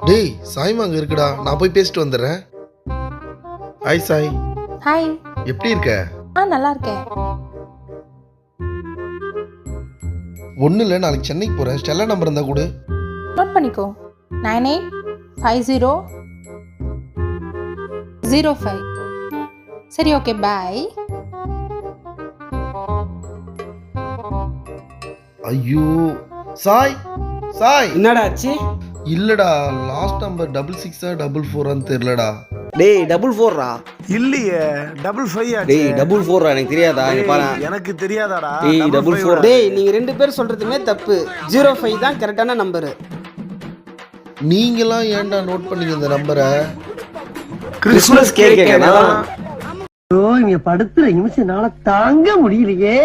டேய் சாய்மா அங்க இருக்குடா, நான் போய் பேசிட்டு வந்துடுறேன். Hi Sai, hi. எப்படி இருக்க? நல்லா இருக்கேன். ஒன்றும் இல்லை, நாளைக்கு சென்னைக்கு போகிறேன். ஸ்டெல்லா நம்பர் இருந்தால் கொடு. நோட் பண்ணிக்கோ. 985005. சரி, ஓகே, பாய். ஐயோ சாய், சாய் என்னடா ஆச்சு? இல்லடா, லாஸ்ட் நம்பர் 66 தெரியலடா. டேய் 44ரா? இல்லையே 55. டேய் 44ரா? எனக்கு தெரியாதா? இங்க பாரு, எனக்கு தெரியாதாடா. டேய் 44. டேய் நீங்க ரெண்டு பேர் சொல்றதுமே தப்பு. 05 தான் கரெக்டான நம்பரு. நீங்களாம் ஏன்டா நோட் பண்ணீங்க இந்த நம்பரை? கிறிஸ்மஸ் கேக் கேக்கனா? இங்க படுத்துற நிமிஷம் நாள தாங்க முடியலையே.